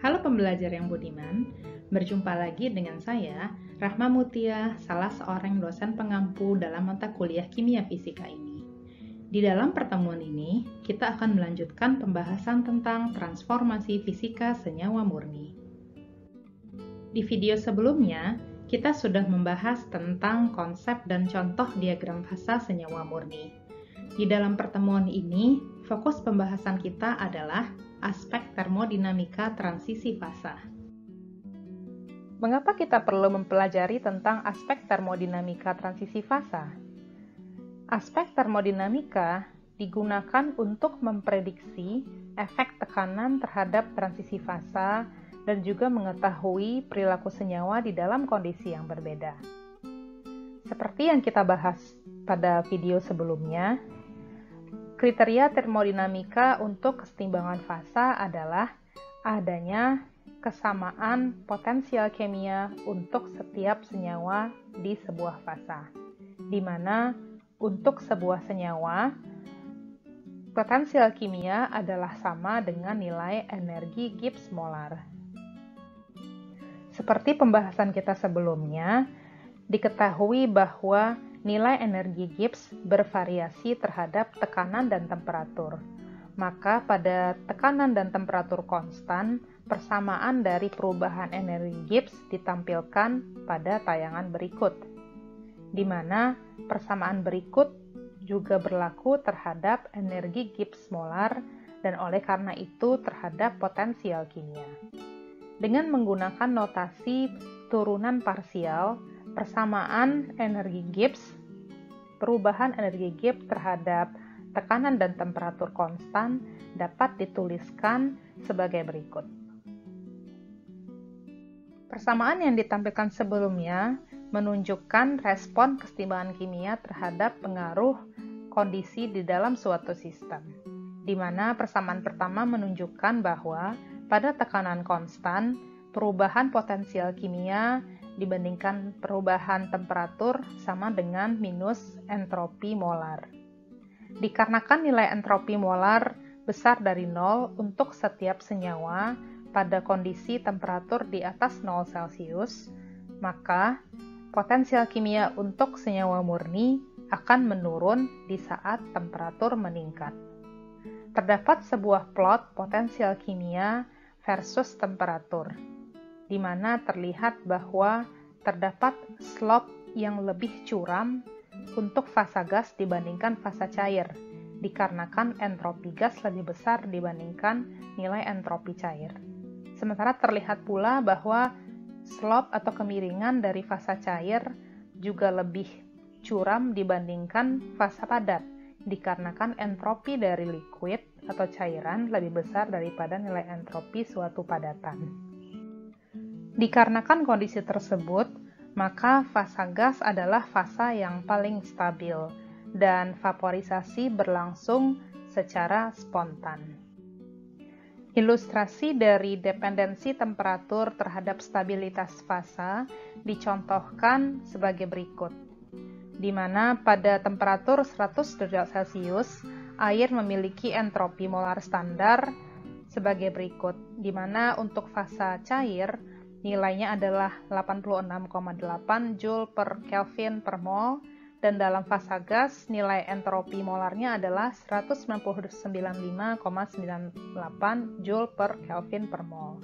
Halo pembelajar yang budiman, berjumpa lagi dengan saya, Rahma Mutia, salah seorang dosen pengampu dalam mata kuliah kimia fisika ini. Di dalam pertemuan ini, kita akan melanjutkan pembahasan tentang transformasi fisika senyawa murni. Di video sebelumnya, kita sudah membahas tentang konsep dan contoh diagram fasa senyawa murni. Di dalam pertemuan ini, fokus pembahasan kita adalah aspek termodinamika transisi fasa. Mengapa kita perlu mempelajari tentang aspek termodinamika transisi fasa? Aspek termodinamika digunakan untuk memprediksi efek tekanan terhadap transisi fasa dan juga mengetahui perilaku senyawa di dalam kondisi yang berbeda. Seperti yang kita bahas pada video sebelumnya, kriteria termodinamika untuk kesetimbangan fasa adalah adanya kesamaan potensial kimia untuk setiap senyawa di sebuah fasa, di mana untuk sebuah senyawa, potensial kimia adalah sama dengan nilai energi Gibbs molar. Seperti pembahasan kita sebelumnya, diketahui bahwa nilai energi Gibbs bervariasi terhadap tekanan dan temperatur. Maka pada tekanan dan temperatur konstan, persamaan dari perubahan energi Gibbs ditampilkan pada tayangan berikut, di mana persamaan berikut juga berlaku terhadap energi Gibbs molar dan oleh karena itu terhadap potensial kimia. Dengan menggunakan notasi turunan parsial, persamaan energi Gibbs, perubahan energi Gibbs terhadap tekanan dan temperatur konstan dapat dituliskan sebagai berikut. Persamaan yang ditampilkan sebelumnya menunjukkan respon kesetimbangan kimia terhadap pengaruh kondisi di dalam suatu sistem, di mana persamaan pertama menunjukkan bahwa pada tekanan konstan, perubahan potensial kimia dibandingkan perubahan temperatur sama dengan minus entropi molar. Dikarenakan nilai entropi molar besar dari 0 untuk setiap senyawa pada kondisi temperatur di atas 0 Celcius, maka potensial kimia untuk senyawa murni akan menurun di saat temperatur meningkat. Terdapat sebuah plot potensial kimia versus temperatur, di mana terlihat bahwa terdapat slope yang lebih curam untuk fasa gas dibandingkan fasa cair, dikarenakan entropi gas lebih besar dibandingkan nilai entropi cair. Sementara terlihat pula bahwa slope atau kemiringan dari fasa cair juga lebih curam dibandingkan fasa padat, dikarenakan entropi dari liquid atau cairan lebih besar daripada nilai entropi suatu padatan. Dikarenakan kondisi tersebut, maka fasa gas adalah fasa yang paling stabil dan vaporisasi berlangsung secara spontan. Ilustrasi dari dependensi temperatur terhadap stabilitas fasa dicontohkan sebagai berikut, di mana pada temperatur 100 derajat Celcius, air memiliki entropi molar standar sebagai berikut, di mana untuk fasa cair, nilainya adalah 86,8 Joule per Kelvin per mol, dan dalam fasa gas, nilai entropi molarnya adalah 199,98 Joule per Kelvin per mol.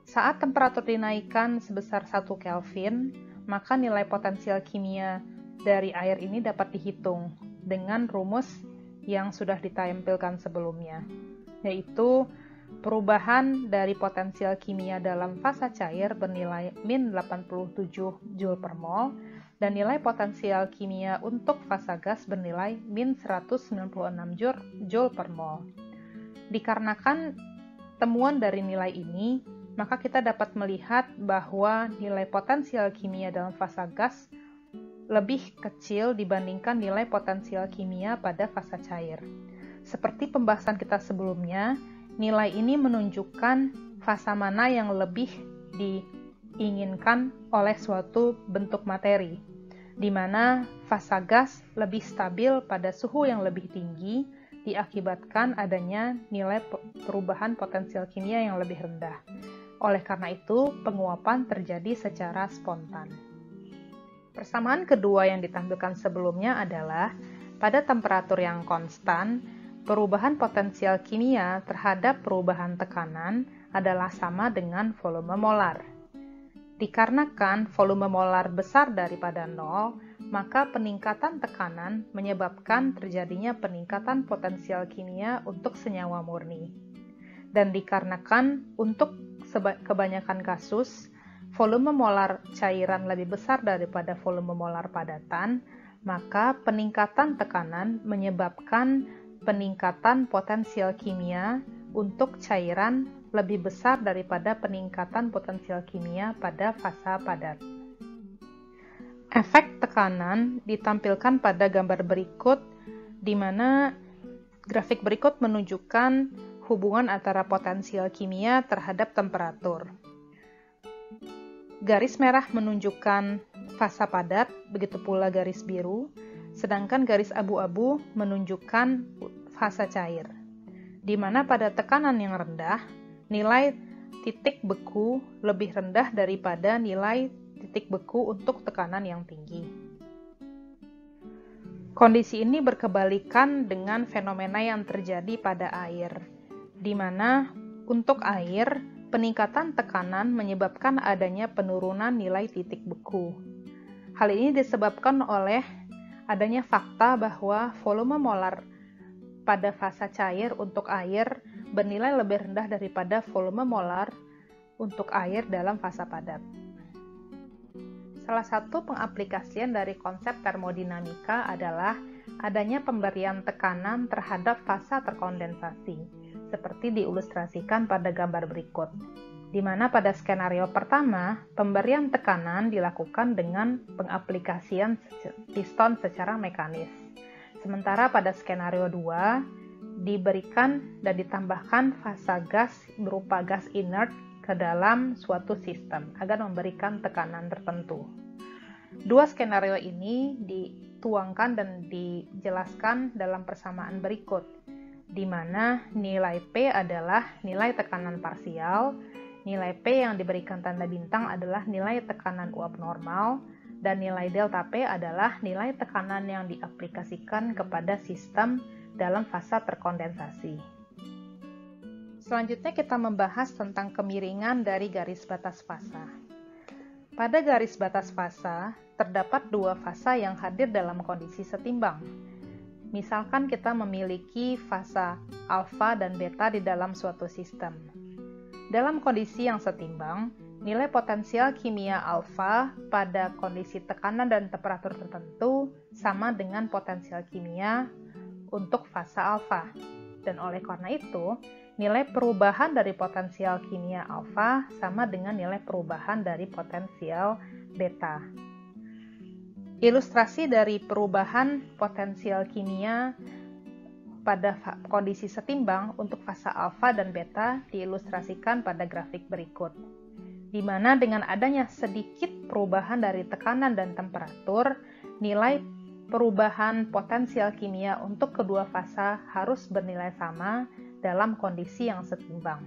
Saat temperatur dinaikkan sebesar 1 Kelvin, maka nilai potensial kimia dari air ini dapat dihitung dengan rumus yang sudah ditampilkan sebelumnya, yaitu perubahan dari potensial kimia dalam fasa cair bernilai min 87 Joule per mol dan nilai potensial kimia untuk fasa gas bernilai min 196 Joule per mol. Dikarenakan temuan dari nilai ini, maka kita dapat melihat bahwa nilai potensial kimia dalam fasa gas lebih kecil dibandingkan nilai potensial kimia pada fasa cair. Seperti pembahasan kita sebelumnya, nilai ini menunjukkan fasa mana yang lebih diinginkan oleh suatu bentuk materi, di mana fasa gas lebih stabil pada suhu yang lebih tinggi diakibatkan adanya nilai perubahan potensial kimia yang lebih rendah. Oleh karena itu, penguapan terjadi secara spontan. Persamaan kedua yang ditampilkan sebelumnya adalah pada temperatur yang konstan, perubahan potensial kimia terhadap perubahan tekanan adalah sama dengan volume molar. Dikarenakan volume molar besar daripada 0, maka peningkatan tekanan menyebabkan terjadinya peningkatan potensial kimia untuk senyawa murni. Dan dikarenakan untuk kebanyakan kasus, volume molar cairan lebih besar daripada volume molar padatan, maka peningkatan tekanan menyebabkan peningkatan potensial kimia untuk cairan lebih besar daripada peningkatan potensial kimia pada fasa padat. Efek tekanan ditampilkan pada gambar berikut, di mana grafik berikut menunjukkan hubungan antara potensial kimia terhadap temperatur. Garis merah menunjukkan fasa padat, begitu pula garis biru, sedangkan garis abu-abu menunjukkan fasa cair, di mana pada tekanan yang rendah, nilai titik beku lebih rendah daripada nilai titik beku untuk tekanan yang tinggi. Kondisi ini berkebalikan dengan fenomena yang terjadi pada air, di mana untuk air, peningkatan tekanan menyebabkan adanya penurunan nilai titik beku. Hal ini disebabkan oleh adanya fakta bahwa volume molar pada fasa cair untuk air bernilai lebih rendah daripada volume molar untuk air dalam fasa padat. Salah satu pengaplikasian dari konsep termodinamika adalah adanya pemberian tekanan terhadap fasa terkondensasi, seperti diilustrasikan pada gambar berikut, di mana pada skenario pertama, pemberian tekanan dilakukan dengan pengaplikasian piston secara mekanis. Sementara pada skenario 2, diberikan dan ditambahkan fasa gas berupa gas inert ke dalam suatu sistem agar memberikan tekanan tertentu. Dua skenario ini dituangkan dan dijelaskan dalam persamaan berikut, di mana nilai P adalah nilai tekanan parsial, nilai P yang diberikan tanda bintang adalah nilai tekanan uap normal, dan nilai delta P adalah nilai tekanan yang diaplikasikan kepada sistem dalam fasa terkondensasi. Selanjutnya kita membahas tentang kemiringan dari garis batas fasa. Pada garis batas fasa, terdapat dua fasa yang hadir dalam kondisi setimbang. Misalkan kita memiliki fasa alfa dan beta di dalam suatu sistem. Dalam kondisi yang setimbang, nilai potensial kimia alfa pada kondisi tekanan dan temperatur tertentu sama dengan potensial kimia untuk fasa alfa. Dan oleh karena itu, nilai perubahan dari potensial kimia alfa sama dengan nilai perubahan dari potensial beta. Ilustrasi dari perubahan potensial kimia pada kondisi setimbang untuk fasa alfa dan beta diilustrasikan pada grafik berikut, di mana dengan adanya sedikit perubahan dari tekanan dan temperatur, nilai perubahan potensial kimia untuk kedua fasa harus bernilai sama dalam kondisi yang setimbang.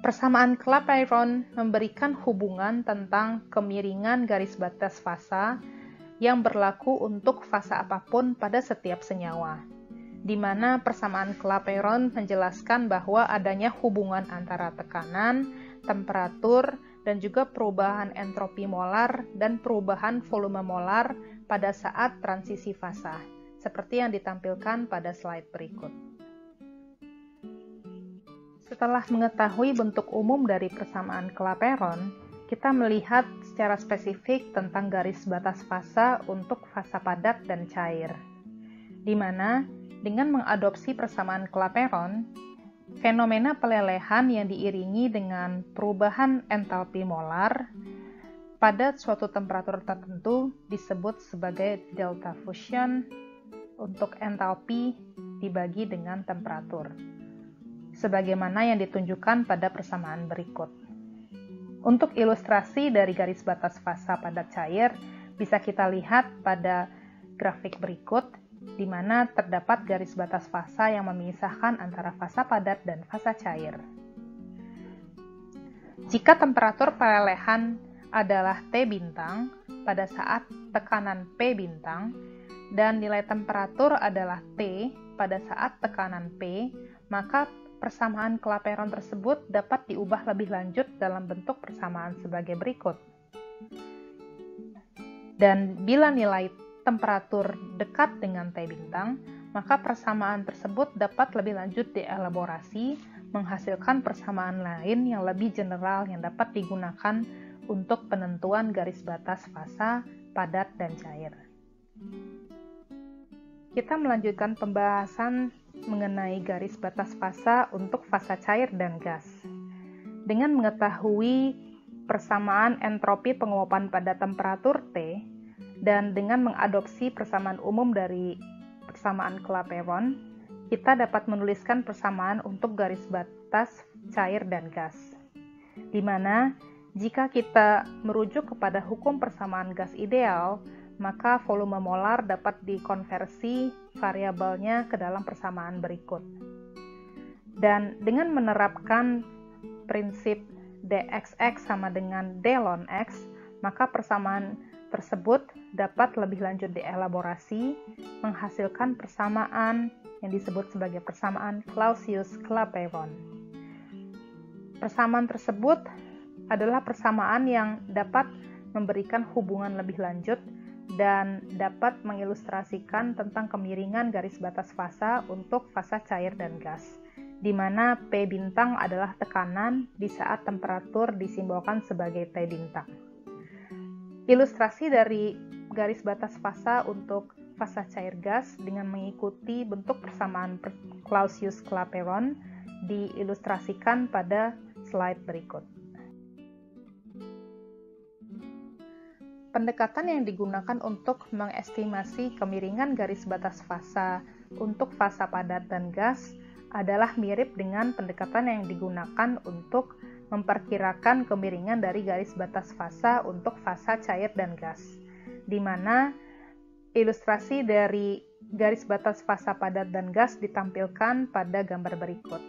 Persamaan Clapeyron memberikan hubungan tentang kemiringan garis batas fasa yang berlaku untuk fasa apapun pada setiap senyawa, di mana persamaan Clapeyron menjelaskan bahwa adanya hubungan antara tekanan, temperatur, dan juga perubahan entropi molar dan perubahan volume molar pada saat transisi fasa, seperti yang ditampilkan pada slide berikut. Setelah mengetahui bentuk umum dari persamaan Clapeyron, kita melihat secara spesifik tentang garis batas fasa untuk fasa padat dan cair, di mana dengan mengadopsi persamaan Clapeyron, fenomena pelelehan yang diiringi dengan perubahan entalpi molar pada suatu temperatur tertentu disebut sebagai delta fusion untuk entalpi dibagi dengan temperatur, sebagaimana yang ditunjukkan pada persamaan berikut. Untuk ilustrasi dari garis batas fasa padat cair, bisa kita lihat pada grafik berikut, di mana terdapat garis batas fasa yang memisahkan antara fasa padat dan fasa cair. Jika temperatur pelelehan adalah T bintang pada saat tekanan P bintang, dan nilai temperatur adalah T pada saat tekanan P, maka persamaan Clapeyron tersebut dapat diubah lebih lanjut dalam bentuk persamaan sebagai berikut. Dan bila nilai temperatur dekat dengan T bintang, maka persamaan tersebut dapat lebih lanjut dielaborasi, menghasilkan persamaan lain yang lebih general yang dapat digunakan untuk penentuan garis batas fasa, padat, dan cair. Kita melanjutkan pembahasan mengenai garis batas fasa untuk fasa cair dan gas. Dengan mengetahui persamaan entropi penguapan pada temperatur T, dan dengan mengadopsi persamaan umum dari persamaan Clapeyron, kita dapat menuliskan persamaan untuk garis batas cair dan gas. Di mana, jika kita merujuk kepada hukum persamaan gas ideal, maka volume molar dapat dikonversi variabelnya ke dalam persamaan berikut. Dan dengan menerapkan prinsip dxx sama dengan d ln x, maka persamaan tersebut dapat lebih lanjut dielaborasi, menghasilkan persamaan yang disebut sebagai persamaan Clausius-Clapeyron. Persamaan tersebut adalah persamaan yang dapat memberikan hubungan lebih lanjut dan dapat mengilustrasikan tentang kemiringan garis batas fasa untuk fasa cair dan gas, di mana P bintang adalah tekanan di saat temperatur disimbolkan sebagai T bintang. Ilustrasi dari garis batas fasa untuk fasa cair gas dengan mengikuti bentuk persamaan Clausius-Clapeyron diilustrasikan pada slide berikut. Pendekatan yang digunakan untuk mengestimasi kemiringan garis batas fasa untuk fasa padat dan gas adalah mirip dengan pendekatan yang digunakan untuk memperkirakan kemiringan dari garis batas fasa untuk fasa cair dan gas, di mana ilustrasi dari garis batas fasa padat dan gas ditampilkan pada gambar berikut.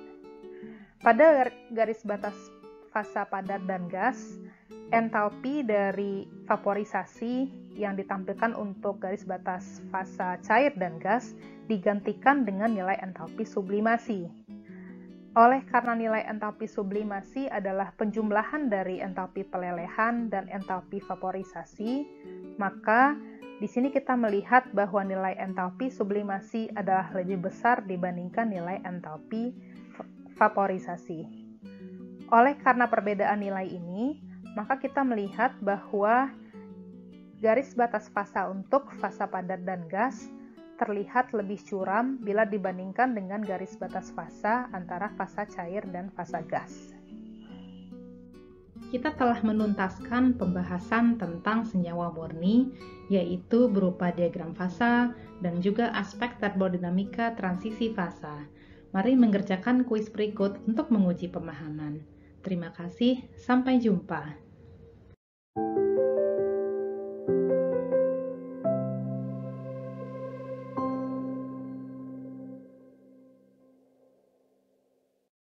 Pada garis batas fasa padat dan gas, entalpi dari vaporisasi yang ditampilkan untuk garis batas fasa cair dan gas digantikan dengan nilai entalpi sublimasi. Oleh karena nilai entalpi sublimasi adalah penjumlahan dari entalpi pelelehan dan entalpi vaporisasi, maka di sini kita melihat bahwa nilai entalpi sublimasi adalah lebih besar dibandingkan nilai entalpi vaporisasi. Oleh karena perbedaan nilai ini, maka kita melihat bahwa garis batas fasa untuk fasa padat dan gas terlihat lebih curam bila dibandingkan dengan garis batas fasa antara fasa cair dan fasa gas. Kita telah menuntaskan pembahasan tentang senyawa murni, yaitu berupa diagram fasa dan juga aspek termodinamika transisi fasa. Mari mengerjakan kuis berikut untuk menguji pemahaman. Terima kasih, sampai jumpa.